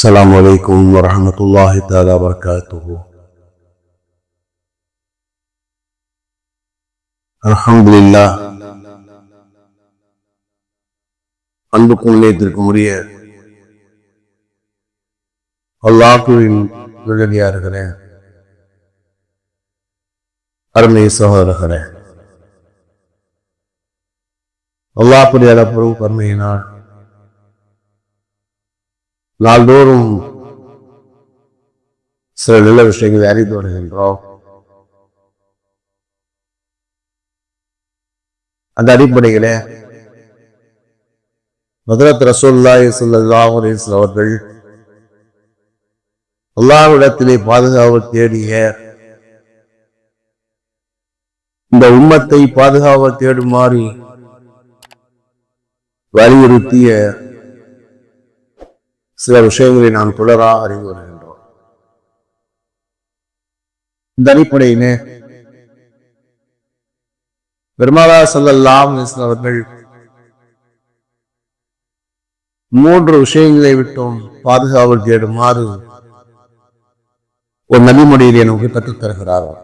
السلام عليكم ورحمة الله تعالى وبركاته. الحمد لله. அன்புக்கும் நேயத்திற்கும் உரிய அல்லாஹ்வின் நல்லடியார்களே, அருமை சகோதரர்களே, அல்லாஹ்வுடைய அளப்பெரும் கருணையினால் நாள்தோறும் சில நல்ல விஷயங்களை அறிந்து வருகின்றோம். அந்த அடிப்படையிலே ஹஜ்ரத் ரசூலுல்லாஹி ஸல்லல்லாஹு அலைஹி வஸல்லம் அவர்கள் அல்லாஹ்விடத்திலே பாதுகாப்பு தேடிய இந்த உம்மத்தை பாதுகாப்பு தேடுமாறு வலியுறுத்திய சில விஷயங்களை நாம் தொடராக அறிந்து வருகின்றோம். இந்த அடிப்படையிலே பெருமானார் ஸல்லல்லாஹு அலைஹி வஸல்லம் அவர்கள் 3 விஷயங்களை விட்டும் பாதுகாப்பு தேடுமாறு ஒரு நபிமொழியிலே நமக்கு கற்றுத் தருகிறார்கள்.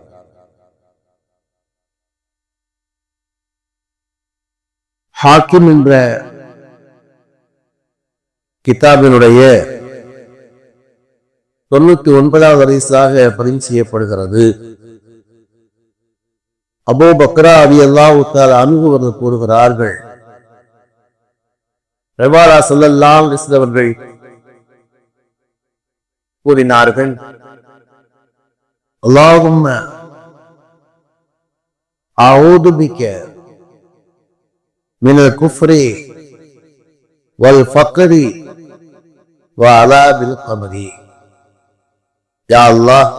ஹாக்கிம் என்ற கிதாபினுடைய 99வது ஹதீஸாக பதிவு செய்யப்படுகிறது. அபூ பக்ரா ரலியல்லாஹு தஆலா அன்ஹு அவர்கள் கூறுகிறார்கள், பெருமானார் ஸல்லல்லாஹு அலைஹி வஸல்லம் அவர்கள் கூறினார்கள், அல்லாஹும்ம அஊது பிக மினல் குஃப்ரி வல் ஃபக்ரி வ அஸாபில் கபரி. யா அல்லாஹ்,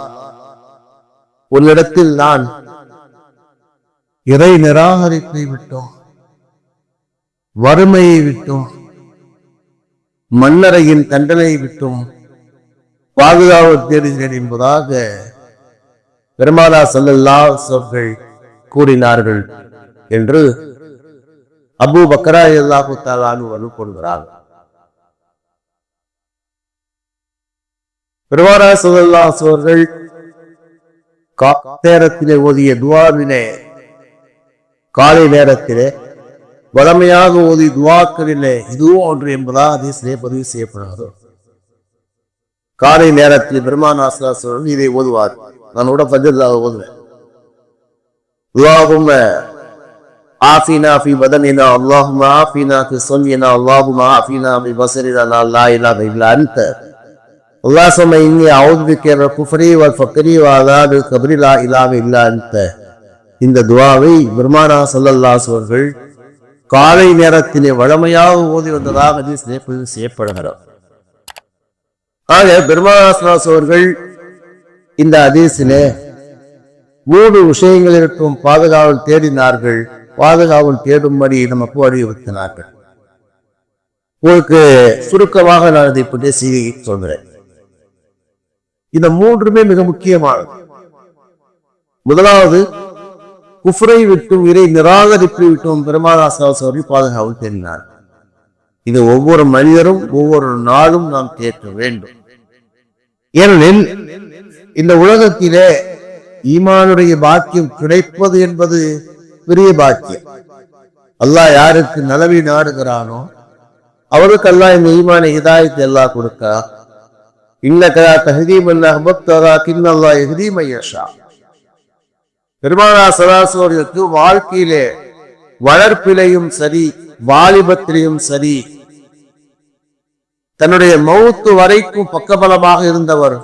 உன்னிடத்தில் நான் இறை நிராகரிப்பை விட்டும், வறுமையை விட்டும், மன்னரையின் தண்டனை விட்டும் பாதுகாப்பு தேடுகிறேன் என்பதாக பெருமானார் ஸல்லல்லாஹு அலைஹி வஸல்லம் கூறினார்கள் என்று அபூ பக்ரா ரலியல்லாஹு தஆலா அன்ஹு கூறுகிறார்கள். பெருமானார் ஸல்லல்லாஹு அலைஹி வஸல்லம் நேரத்திலே ஓதிய துஆவிலே, காலை நேரத்திலே வளமையாக ஓதிய துஆக்களிலே இதுவும் ஒன்று என்பதாக ஹதீஸிலே பதிவு செய்யப்படுகிறது. காலை நேரத்தில் பெருமானார் ஸல்லல்லாஹு அலைஹி வஸல்லம் இதை ஓதுவார். நான் கூட ஃபஜ்ர்ல ஓதுவேன். அல்லாஹும்ம ஆஃபினா ஃபி பதனினா, அல்லாஹும்ம ஆஃபினா ஃபி ஸம்யினா, அல்லாஹும்ம ஆஃபினா ஃபி பஸரினா, லா இலாஹா இல்லா அன்த, அல்லாஹும்ம இன்னி அஊது பிக மினல் குஃப்ரி வல் ஃபக்ரி வ அஸாபில் கப்ரி, லா இலாஹா இல்லா அன்த. இந்த துஆவை பெருமானார் ஸல்லல்லாஹு அலைஹி வஸல்லம் அவர்கள் காலை நேரத்திலே வழமையாக ஓதி வந்ததாக ஹதீஸிலே பதிவு செய்யப்படுகிறது. ஆக பெருமானார் ஸல்லல்லாஹு அலைஹி வஸல்லம் அவர்கள் இந்த ஹதீஸிலே 3 விஷயங்களிலும் பாதுகாவல் தேடினார்கள். பாதுகாவல் தேடும்படி நமக்கு வலியுறுத்தினார்கள். உங்களுக்கு சுருக்கமாக நான் இதை பற்றி செய்தி சொல்கிறேன். இந்த 3மே மிக முக்கியமானது. முதலாவது, குஃப்ரை விட்டும் இறை நிராகரிப்பை விட்டும் பெருமானார் ஸல்லல்லாஹு அலைஹி வஸல்லம் பாதுகாவல் தேடினார். இது ஒவ்வொரு மனிதரும் ஒவ்வொரு நாளும் நாம் கேட்க வேண்டும். ஏனெனில் இந்த உலகத்திலே ஈமானுடைய பாக்கியம் கிடைப்பது என்பது பெரிய பாக்கியம். அல்லாஹ் யாருக்கு நலவை நாடுகிறானோ அவருக்கு அல்லாஹ் இந்த ஈமானை ஹிதாயத்தை அல்லாஹ் கொடுக்கிறார். இன்னக லா தஹ்தி மன் அஹ்பப்த வலாக்கின் அல்லாஹ் யஹ்தி மன் யஷா. பெருமானார் ஸல்லல்லாஹு அலைஹி வஸல்லம் வாழ்க்கையிலே வளர்ப்பிலையும் சரி, வாலிபத்திலையும் சரி, தன்னுடைய மௌத்து வரைக்கும் பக்கபலமாக இருந்தவர்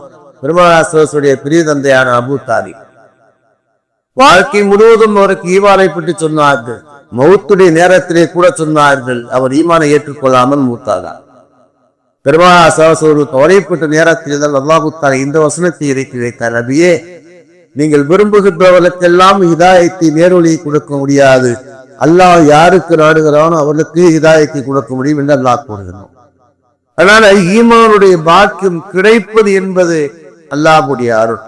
பெருமானார் ஸல்லல்லாஹு அலைஹி வஸல்லம் பெரிய தந்தையான அபூ தாலிப். வாழ்க்கை முழுவதும் அவருக்கு ஈமானை பற்றி சொன்னார்கள். மௌத்துடைய நேரத்திலே கூட சொன்னார்கள், அவர் ஈமானை ஏற்றுக்கொள்ளாமல் மூத்தாதார். பெருமானார் ஸல்லல்லாஹு அலைஹி வஸல்லம் கவலைப்பட்ட நேரத்தில் அல்லாஹ் தஆலா இந்த வசனத்தை இறக்கி வைத்தார், நபியே, நீங்கள் விரும்புகின்றவர்களுக்கெல்லாம் ஹிதாயத்தை நேரொலியை கொடுக்க முடியாது. அல்லாஹ் யாருக்கு நாடுகிறானோ அவர்களுக்கு ஹிதாயத்தை கொடுக்க முடியும் என்று அல்லாஹ் கூறுகிறான். அதனால ஈமானுடைய பாக்கியம் கிடைப்பது என்பது அல்லாஹ்வுடைய அருள்.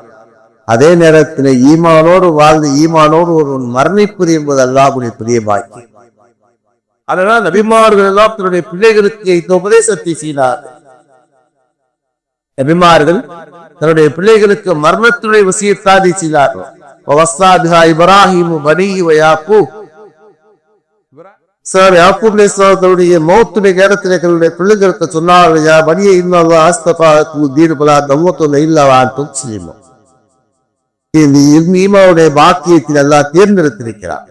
அதே நேரத்தில் ஈமானோடு வாழ்ந்து ஈமானோடு ஒருவன் மரணிப்பது என்பது அல்லாஹ்வுடைய பெரிய பாக்கியம். அதனால் நபிமார்கள் எல்லாம் தன்னுடைய பிள்ளைகளுக்கு இந்த உபதேசத்தை செய்தார். நபிமார்கள் தன்னுடைய பிள்ளைகளுக்கு மரணத்துடைய வசியத்தாதி செய்தார்கள். இப்ராஹிம் பனீஹி வ யாக்கூப், யாக்கூப் அலைஹிஸ்ஸலாத்துடைய மௌத்துடைய நேரத்திலே தன்னுடைய பிள்ளைகளுக்கு சொன்னார்கள், யா பனிய இன்னல்லாஹ் அஸ்தஃபாலக்கும் தீன ஃபலா தமூதுன்ன இல்லா வ அன்தும் முஸ்லிமூன். ஈமானுடைய பாக்கியத்தில் அல்லாஹ் தேர்ந்தெடுத்திருக்கிறார்.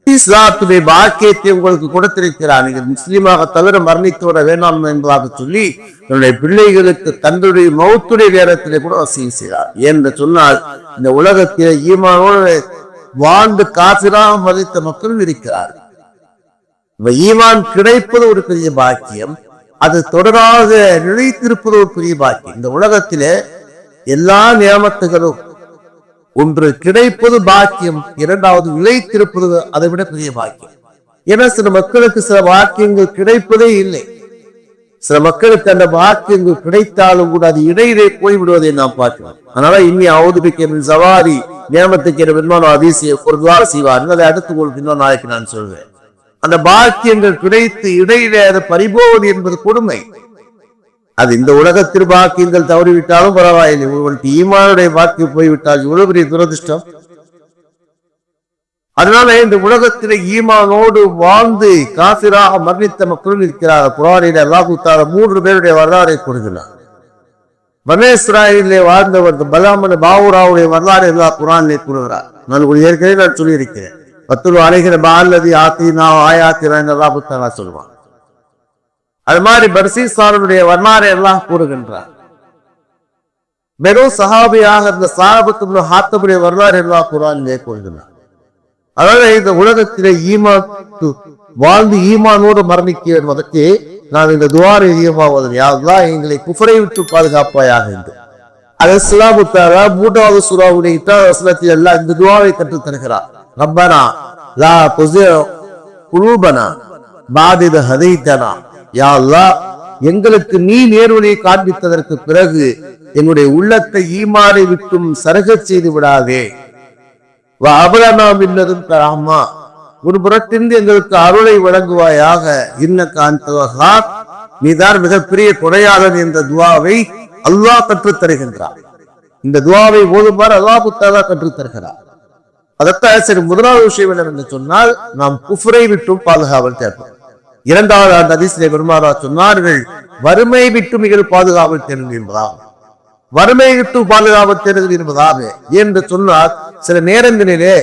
இஸ்லாத்துடைய பாக்கியத்தை உங்களுக்கு கொடுத்திருக்கிறார். நீங்கள் முஸ்லீமாக தவிர மரணித்து வர வேண்டாம் என்பதாக சொல்லி தன்னுடைய பிள்ளைகளுக்கு தன்னுடைய மௌத்துடைய நேரத்திலே கூட வசியம் செய்கிறார். என்று சொன்னால் இந்த உலகத்திலே ஈமானோடு வாழ்ந்து காபிராக மதித்த மக்களும் இருக்கிறார். ஈமான் கிடைப்பது ஒரு பெரிய பாக்கியம், அது தொடராக நிலைத்திருப்பது ஒரு பெரிய பாக்கியம். இந்த உலகத்திலே எல்லா நியமத்துகளும் ஒன்று கிடைப்பது பாக்கியம், இரண்டாவது நிலைத்திருப்பது அதை விட பெரிய பாக்கியம். ஏன்னா சில மக்களுக்கு சில வாக்கியங்கள் கிடைப்பதே இல்லை. சில மக்களுக்கு அந்த வாக்கியங்கள் கிடைத்தாலும் கூட அது இடையிலே போய்விடுவதை நாம் பார்க்கிறோம். அதனால இன்னி அவுதுபிக்க சவாரி நியமத்துக்கு பெருமான அதிசய ஒரு துவாரம் செய்வார்கள். அதை அடுத்து உங்களுக்கு இன்னொரு நாளைக்கு நான் சொல்வேன். அந்த பாக்கியங்கள் கிடைத்து இடையிலே அது பறிபோவது என்பது கொடுமை. அது இந்த உலகத்தில் பாக்கியங்கள் தவறிவிட்டாலும் பரவாயில்லை, உங்களுக்கு ஈமானுடைய பாக்கியம் போய்விட்டால் இவ்வளவு பெரிய துரதிருஷ்டம். அதனால இந்த உலகத்திலே ஈமானோடு வாழ்ந்து காபிராக மரணித்த மக்களும் இருக்கிறார். குர்ஆனிலே அல்லாஹ் தஆலா 3 பேருடைய வரலாறை கூறுகிறார். பனி இஸ்ராயீலிலே வாழ்ந்தவர் பலாமன் பாவுராவுடைய வரலாறு அல்லாஹ் குர்ஆனிலே கூறுகிறார். நான் ஏற்கனவே நான் சொல்லியிருக்கிறேன். பத்துரு அலைகிற பால்லதி ஆத்தினா ஆயாத்தினா என்று அல்லாஹ் தஆலா சொல்வான். அது மாதிரி பர்சீசானுடைய வரலாறை எல்லாம் கூறுகின்றார். வெறும் சஹாபியாக இருந்த சாஹபத்து ஹாத்தபுடைய வரலாறு எல்லாம் குர்ஆனிலே கூறுகிறார். அதாவது இந்த உலகத்திலே ஈமான் வாழ்ந்து ஈமானோடு மரணிக்க நான் இந்த துஆரை அதிகமாவது, யா அல்லாஹ் எங்களை குஃபரை விட்டு பாதுகாப்பாயாக என்று. அல்-இஸ்லாம் 3வது சூராவுடைய 8வது வசனத்தில் எல்லாம் இந்த துஆவை கற்றுத் தருகிறார். ரப்பனா லா துஸிக் குலூபனா பஅத இத் ஹதைதனா, யா அல்லாஹ் எங்களுக்கு நீ நேர்வழியை காண்பித்ததற்கு பிறகு எங்களுடைய உள்ளத்தை ஈமானை விட்டும் சரகச் செய்து விடாதே. ஒரு புறத்திலிருந்து எங்களுக்கு அருளை வழங்குவாயாக. நீதான் மிகப்பெரிய கொடையாளன் என்ற துஆவை அல்லாஹ் கற்றுத் தருகின்றார். இந்த துஆவை ஓதுமாறு அல்லாஹ் தஆலா கற்றுத் தருகிறார். அதத்தான் சரி, முதலாவது விஷயம் என்னவென்று சொன்னால் நாம் குஃப்ரை விட்டும் பாதுகாவல் தேவை. இரண்டாவது அந்த ஹதீஸிலே பெருமானார் சொன்னார்கள், வறுமை விட்டு மிக பாதுகாவல் தேடுங்கள் என்பதாக. வறுமை விட்டு பாதுகாவல் தேடுங்கள் என்பதாக என்று சொன்னால் சில நேரங்களிலே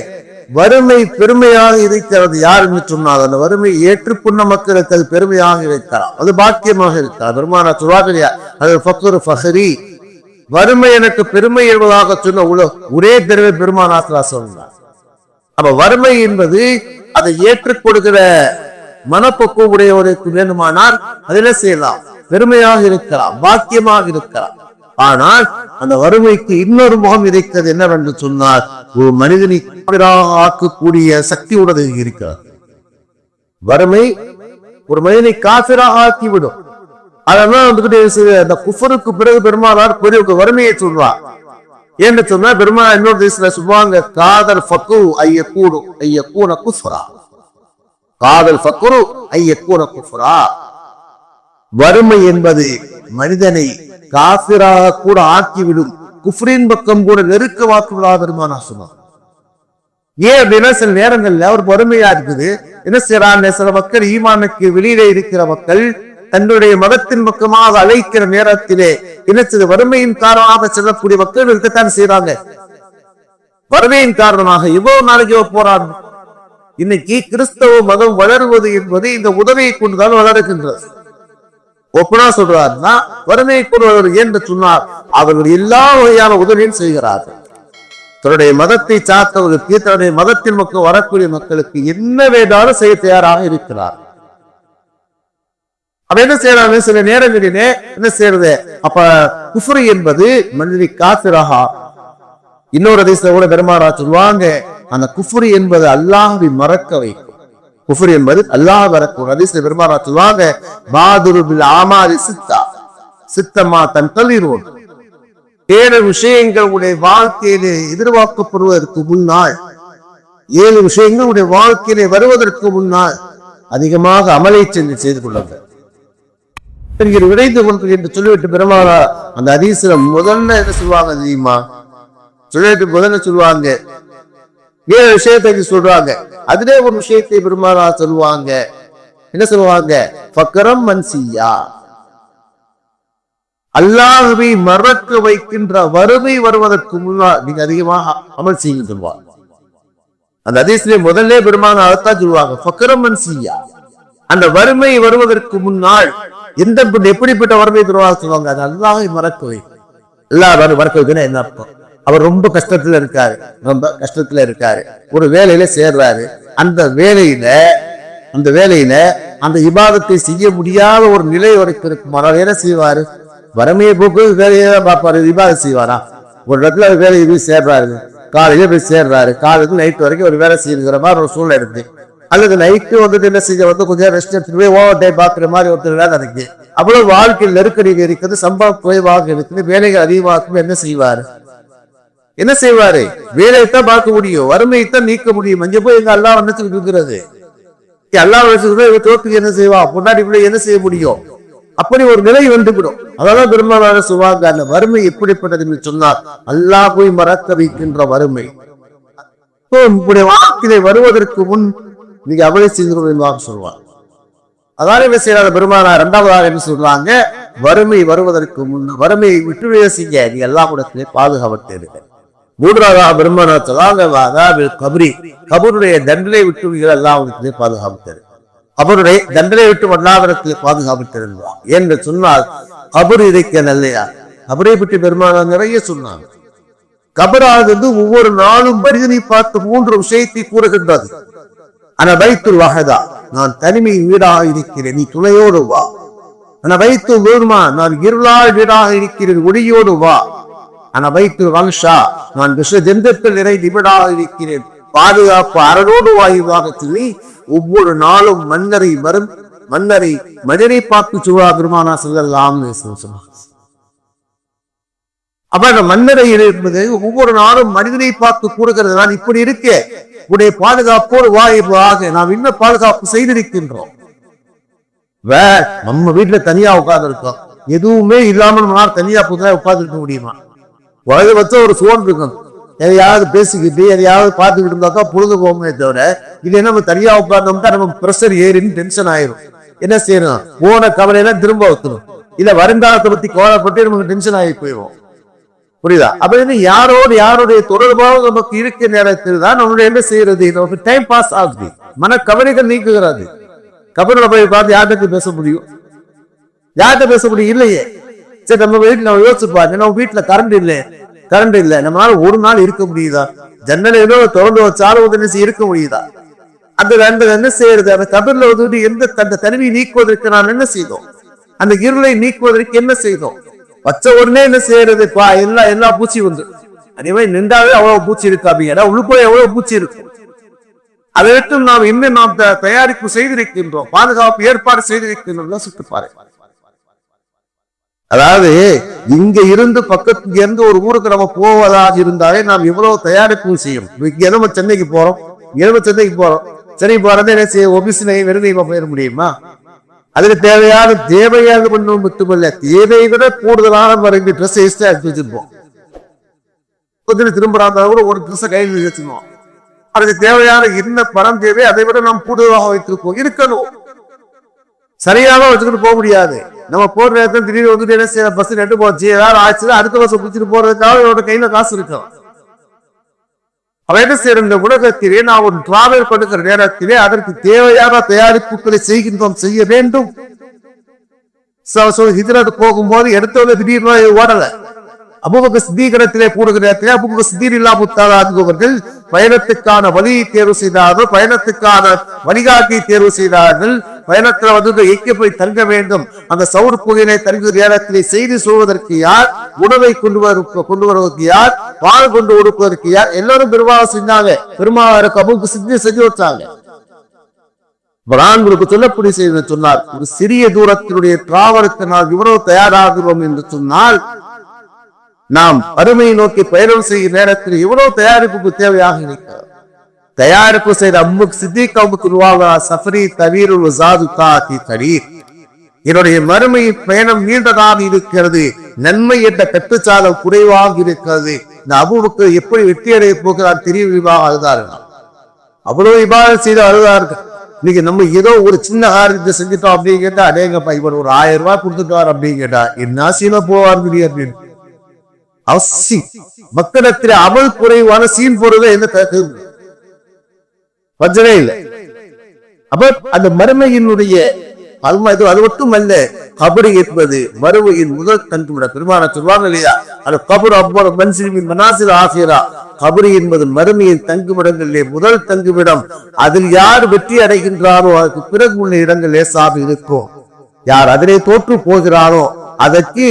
வறுமை பெருமையாக இருக்கிறது. யார் என்று சொன்னால் அந்த வறுமை ஏற்றுக்கொண்ட மக்களுக்கு அது பெருமையாக இருக்கிறார், அது பாக்கியமாக இருக்கிறார். பெருமானார் சொல்வார்கள், அது ஃபக்ரு ஃபஹரி, வறுமை எனக்கு பெருமை என்பதாக சொன்ன ஒரே பெருமை பெருமானார் சொன்னார். அப்ப வறுமை என்பது அதை ஏற்றுக் கொடுக்கிற மனப்பக்குவம் உடையவருக்கு வேண்டுமானால் அதில் செய்யலாம், பெருமையாக இருக்கலாம், பாக்கியமாக இருக்கலாம். ஆனால் அந்த வறுமைக்கு இன்னொரு முகம் இருக்கிறது. என்னவென்று சொன்னால் ஒரு மனிதனை ஆக்கக்கூடிய சக்தி உடனே இருக்கிறது. வறுமை ஒரு மனிதனை காஃபிராக ஆக்கிவிடும். அதெல்லாம் வந்துகிட்டே அந்த குஃபருக்கு பிறகு பெருமானார் பெரிய வறுமையை சொல்வார். ஏன்னு சொன்னா பெருமானார் இன்னொரு தேசத்துல சொல்லுவாங்க, காதல் ஃபக்கு ஐயக்கூடு ஐயக்கூன குஃப்ரா, காதல் ஃபக்குரு ஐயக்கூன குஃப்ரா. வறுமை என்பது மனிதனை காஃபிராக கூட ஆக்கிவிடும், குஃப்ரின் பக்கம் கூட நெருக்கமாக்குவதாக பெருமானார் சொன்னார். ஏன் அப்படின்னா சில நேரங்கள்ல ஒரு வறுமையா இருக்குது. என்ன செய்யறாங்க, சில மக்கள் ஈமானுக்கு வெளியிலே இருக்கிற மக்கள் தன்னுடைய மதத்தின் பக்கமாக அழைக்கிற நேரத்திலே என்ன செய்ய, வறுமையின் காரணமாக செல்லக்கூடிய மக்கள் இருக்கத்தான் செய்யறாங்க. வறுமையின் காரணமாக இவ்வளவு நாளைக்கு போறாங்க. இன்னைக்கு கிறிஸ்தவ மதம் வளருவது என்பது இந்த உதவியை கொண்டுதான் வளர்க்கின்றது. ஒப்பனா சொல்றாருன்னா வறுமையை கொண்டு என்று சொன்னார், அவர்கள் எல்லா வகையான உதவியும் செய்கிறார்கள். தன்னுடைய மதத்தை சார்ந்தவர்களுக்கு, தன்னுடைய மதத்தின் மக்கள் வரக்கூடிய மக்களுக்கு என்ன வேண்டாலும் செய்ய தயாராக இருக்கிறார். அப்ப என்ன செய்யறாங்க, சில நேரங்களிலே என்ன செய்யறது, அப்ப குஃப்ரு என்பது மனிதனை காஃபிராக. இன்னொரு தேசத்துல கூட பெருமானார் சொல்லுவாங்க, அந்த குஃப்ரு என்பது அல்லாஹ்வை மறக்க வைக்கும். குஃப்ர் என்பது அல்லாஹ் மறக்கும். ஹதீஸ்ல பெருமானார் சொல்லுவாங்க, பாதுரு பில் ஆமாலி சித்தா சித்தமா தன்தலிரூன். 7 விஷயங்கள் உடைய வாழ்க்கையிலே எதிர்பார்க்கப்படுவதற்கு முன்னால், 7 விஷயங்கள் உடைய வாழ்க்கையிலே வருவதற்கு முன்னால் அதிகமாக அமலை செய்து கொள்ளுங்கள். விரைந்து கொண்டு என்று சொல்லிவிட்டு பெருமானா அந்த ஹதீஸ்ல முதல்ல என்ன சொல்லுவாங்க தெரியுமா? சொல்லிட்டு முதல்ல சொல்லுவாங்க 7 விஷயத்தை சொல்றாங்க. அதிலே ஒரு விஷயத்தை பெருமானா சொல்லுவாங்க. என்ன சொல்லுவாங்க? ஃபக்ரம் மன்சியா, அல்லாஹ்வை மறக்க வைக்கின்ற வறுமை வருவதற்கு முன்னால் நீங்க அதிகமாக அமல் செய்ய சொல்லுவாங்க. அந்த ஹதீஸ்ல முதல்ல பெருமானா அதைத்தான் சொல்லுவாங்க, ஃபக்ரம் மன்சியா, அந்த வறுமை வருவதற்கு முன்னால் எப்படிப்பட்ட வறுமை சொல்லுவாங்க? அது அல்லாஹ்வை மறக்க வை. அல்லாஹ் மறக்க வைக்கணும் என்ன அர்த்தம்? அவர் ரொம்ப கஷ்டத்துல இருக்காரு, ஒரு வேலையில சேர்றாரு. அந்த வேலையில அந்த இபாதத்தை செய்ய முடியாத ஒரு நிலை வரைக்கும் இருக்குமானால் என்ன செய்வாரு? வறுமையை போக்கு வேலையை தான் பார்ப்பாரு, இபாதத் செய்வாரா? ஒரு இடத்துல வேலையை போய் சேர்றாரு, காலையில போய் சேர்றாரு, காலையில நைட் வரைக்கும் ஒரு வேலை செய்யுங்கிற மாதிரி ஒரு சூழ்நிலை இருக்கு. அல்லது நைட்டு வந்துட்டு என்ன செய்ய கொஞ்சம் ரெஸ்ட் எடுத்துட்டு போய் ஓவர் டே பாக்குற மாதிரி ஒருத்தர் வேலை இருக்கு. அவ்வளவு வாழ்க்கையில் நெருக்கடிகள் இருக்குது, சம்பளம் குறைவாக இருக்குது, வேலைகள் அதிகமாக்கும். என்ன செய்வாரு? வேலையைத்தான் பார்க்க முடியும், வறுமையைத்தான் நீக்க முடியும். அங்கே போய் எங்க அல்லாஹ் நினைச்சுட்டு இருக்கிறது, அல்லாஹ் தோத்துக்கு என்ன செய்வா? பொன்னாடி பிள்ளை என்ன செய்ய முடியும்? அப்படி ஒரு நிலை வந்துவிடும். அதெல்லாம் பெரும்பாலான சொல்லுவாங்க, அந்த வறுமை எப்படிப்பட்டது சொன்னார், அல்லாஹ் போய் மறக்க வைக்கின்ற வறுமை. இப்படி வாழ்க்கையை வருவதற்கு முன் நீங்க அவளை செய்து சொல்லுவாங்க. அதான என்ன செய்யறாங்க பெருமானார்? 2வதாக என்ன சொல்றாங்க? வறுமை வருவதற்கு முன் வறுமையை விட்டு செய்ய நீ எல்லா கூடத்திலே பாதுகாவத்தை இருக்க. 3வதாக பெருமானார் சொல்லாங்க, கபருடைய தண்டனை விட்டு எல்லா இடத்திலே பாதுகாப்பு, அவருடைய தண்டனை விட்டு வல்லாவிடத்திலே பாதுகாப்பு தெரிந்தார் என்று சொன்னால் கபர் இருக்க நல்லையா? கபரை பற்றி பெருமானார் நிறைய சொன்னாங்க. கபரானது ஒவ்வொரு நாளும் மனிதனை பார்த்து 3 விஷயத்தை கூறுகின்றது. ஆனா வைத்துல் வஹதா, நான் தனிமை வீடாக இருக்கிறேன், நீ துணையோடு வா. ஆனா வைத்து வேணுமா, நான் இருளால் வீடாக இருக்கிறேன், ஒளியோடு வா. ஆனா வைத்து வம்ஷா, நான் விஷ ஜெந்தத்தில் நிறைந்த வீடாக இருக்கிறேன், பாதுகாப்பு அரணோடு வாயுவாக சொல்லி ஒவ்வொரு நாளும் மன்னரை பார்த்து சுவா பெருமானா சொல்லலாம். அப்ப அந்த மன்னரை இருப்பது ஒவ்வொரு நாளும் மனிதனை பார்த்து கூறுகிறது, நான் இப்படி இருக்கேன், உடைய பாதுகாப்போடு வாய்ப்பாக நாம் இன்னும் பாதுகாப்பு செய்திருக்கின்றோம். நம்ம வீட்டுல தனியா உட்கார்ந்து இருக்கோம், எதுவுமே இல்லாமல் நம்மளால தனியா புதுசாக உட்கார்ந்து இருக்க முடியுமா? வயது வச்ச ஒரு சோன் இருக்கும், எதையாவது பேசிக்கிட்டு எதையாவது பார்த்துக்கிட்டு இருந்தா தான் பொழுது போகுமே தவிர, இது நம்ம தனியா உட்கார்ந்தோம்னா நம்ம பிரஷர் ஏறின்னு டென்ஷன் ஆயிரும். என்ன செய்யணும்? போன கவலையெல்லாம் திரும்ப வைக்கணும், இல்ல வருங்காலத்தை பத்தி கவலைப்பட்டு நமக்கு டென்ஷன் ஆகி போயிடும். புரியுதா? அப்ப யாருடைய தொடர்பாக நமக்கு இருக்க நேரத்தில் தான் நம்மளுடைய என்ன செய்யறது? நமக்கு டைம் பாஸ் ஆகுது, மன கவலைகள் நீக்குகிறது. கபரில் போய் பார்த்து யார்கிட்ட பேச முடியும்? இல்லையே. சரி, நம்ம வீட்டுல நம்ம யோசிச்சுப்பாங்க, நம்ம வீட்டுல கரண்ட் இல்லை, நம்மளால ஒரு நாள் இருக்க முடியுதா? ஜன்னல் ஏதோ திறந்து வச்சாலும் உதவி இருக்க முடியுதா? அந்த என்ன செய்யறது? அந்த கபரில் வந்து அந்த தனிமையை நீக்குவதற்கு நான் என்ன செய்தோம்? அந்த இருளை நீக்குவதற்கு என்ன செய்தோம்? வச்ச உடனே என்ன செய்யறது? எல்லா பூச்சி வந்து அதே மாதிரி நின்றாவே அவ்வளவு பூச்சி இருக்கு, அப்படின்னா உள்ளுக்குள்ள எவ்வளவு பூச்சி இருக்கும். அதை விட்டு நாம் இன்னும் நாம் தயாரிப்பு செய்திருக்கின்றோம், பாதுகாப்பு ஏற்பாடு செய்திருக்கின்றோம். சுட்டு பாருங்க. அதாவது இங்க இருந்து பக்கத்துல இருந்து ஒரு ஊருக்கு நம்ம போவதாக இருந்தாலே நாம் எவ்வளவு தயாரிப்பு செய்யும். இங்க நம்ம சென்னைக்கு போறோம், சென்னை போறது என்ன செய்ய? ஒபிசினை வெறுதைமா போயிட முடியுமா? அதுக்கு தேவையான பண்ணும் மட்டுமல்ல, தேவையை விட கூடுதலான மருந்து ட்ரெஸ் எக்ஸ்ட்ரா எடுத்து வச்சிருப்போம். திரும்புறாங்க கூட ஒரு ட்ரெஸ் கையில் வச்சிருவோம். அதுக்கு தேவையான என்ன பணம் தேவை, அதை விட நாம் கூடுதலாக வைத்திருப்போம். இருக்கணும், சரியாக வச்சுக்கிட்டு போக முடியாது. நம்ம போற நேரத்தில் திடீர்னு வந்துட்டு என்ன செய்ய? பஸ் நட்டு போச்சு, ஏதாவது ஆச்சுன்னா அடுத்த பஸ் பிடிச்சிட்டு போறதுக்காக என்னோட கையில காசு இருக்கும். அவ என்ன செய்யற? இந்த உலகத்திலே நான் ஒரு டிராவல் பண்ணுகிற நேரத்திலே அதற்கு தேவையான தயாரிப்புகளை செய்ய வேண்டும். ஹிஜ்ரத் போகும்போது எடுத்தவங்க திடீர்னு ஓடல. அபூபக்கர் சித்தீகரத்திலே கூடுகிற நேரத்திலே அபூபக்கர் சித்தீர் இல்லாமல் பயணத்துக்கான வழியை தேர்வு செய்தார்கள், பயணத்துக்கான வழிகாட்டியை தேர்வு செய்தார்கள். பயணத்துல வந்து எங்கே போய் தங்க வேண்டும், அந்த சவுர் புகையினை தங்குகிற நேரத்திலே செய்தி சொல்வதற்கு யார், உணவை கொண்டு வருவதற்கு யார், பால் கொண்டு கொடுப்பதற்கு யார், எல்லாரும் பெருமாள் செஞ்சாங்க. பெருமாள் அபூபக்கர் சித்தீர் செஞ்சு வச்சாங்க. உங்களுக்கு சொல்லப்படி செய்து சொன்னார், ஒரு சிறிய தூரத்தினுடைய டிராவலுக்கு நாம் இவ்வளவு தயாராகிறோம் என்று சொன்னால், நாம் அருமையை நோக்கி பயணம் செய்யும் நேரத்தில் இவ்வளவு தயாரிப்புக்கு தேவையாக இருக்கிறது. தயாரிப்பு செய்த அம்முக்கு சித்திக் சஃபரி தவீருல் வஸாது தாதி தரீர். என்னுடைய மறுமையின் பயணம் நீண்டதாக இருக்கிறது, நன்மை என்ற கட்டுச்சாலம் குறைவாக இருக்கிறது. இந்த அபூபக்கர் எப்படி வெற்றி அடைய போகிறார் தெரியுமா? அழுதார்கள். அவ்வளவு இபாதத் செய்து அழுதார்கள். இன்னைக்கு நம்ம ஏதோ ஒரு சின்ன காரியத்தை செஞ்சுட்டோம் அப்படின்னு கேட்டா, அடேங்கப்பா இவர் ஒரு 1000 ரூபாய் கொடுத்துட்டார் அப்படின்னு கேட்டா என்ன சீன போவார் முடியாது. மக்களிடத்தில் அமல் குறைவான சீன் போறதை என்ன வஞ்சனே இல்லை. அப்ப அந்த மறுமையினுடைய அது மட்டுமல்ல, கபரு என்பது மறுமையின் முதல் தங்குமிட. பெருமான சொல்வாங்க இல்லையா, அது கபர் அவ்வளவு மன்சிலின் மனாசில் ஆசிரா. கபரு என்பது மறுமையின் தங்குமிடங்களிலே முதல் தங்குமிடம். அதில் யார் வெற்றி அடைகின்றாரோ அதுக்கு பிறகு உள்ள இடங்கள் லேசாக இருக்கும். யார் அதிலே தோற்று போகிறாரோ அதற்கு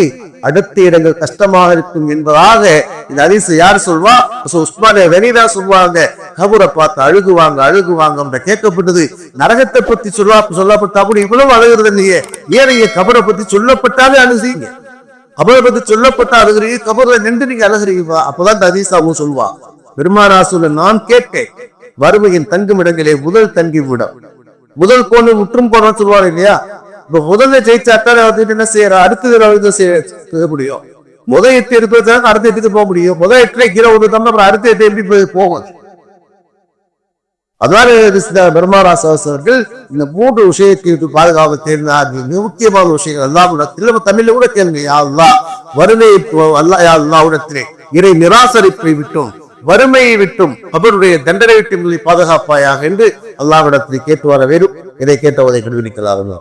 அடுத்த இடங்கள் கஷ்டமாக இருக்கும் என்பதாக இந்த ஹதீஸ் யார் சொல்வா? உஸ்மானே கனீதா சொல்வாங்க. கபரை பார்த்து அழுகுவாங்க கேட்கப்பட்டது. நரகத்தை பத்தி சொல்லப்பட்ட அப்படி இவ்வளவு அழுகிறது இல்லையே, ஏனைய கபரை பத்தி சொல்லப்பட்டாலே அழுகிறீங்க. கபரை பத்தி சொல்லப்பட்ட அழுகிறீங்க, கபரை நின்று நீங்க அழுகிறீங்க. அப்பதான் இந்த ஹதீஸாவும் சொல்வா. பெருமானா சொல்ல நான் கேட்டேன், வறுமையின் தங்குமிடங்களே முதல் தங்கிவிடம், முதல் கோணு முற்றும் போன சொல்வாரு இல்லையா. இப்ப முதல்ல ஜெயிச்சாட்டா என்ன செய்யற, அடுத்தது செய்ய முடியும். முதல் 8 எடுத்து அடுத்த 8க்கு போக முடியும். முதல் 8ல கீழே அப்புறம் அடுத்த 8 எப்படி போகும்? அதனால பெருமாராச அவர்கள் இந்த 3 விஷயத்தை பாதுகாப்பு தேர்ந்தார். முக்கியமான விஷயங்கள் எல்லாம் தமிழ்ல கூட கேளுங்க. யா அல்லாஹ் வறுமையை அல்லாஹ்விடத்திலே இறை நிராசரிப்பை விட்டும் வறுமையை விட்டும் அவருடைய தண்டனை விட்டும் பாதுகாப்பாயாக என்று அல்லாஹ்விடத்தில் கேட்டு வர வேண்டும். இதை கேட்டவதை கண்டுபிடிக்கலாம்.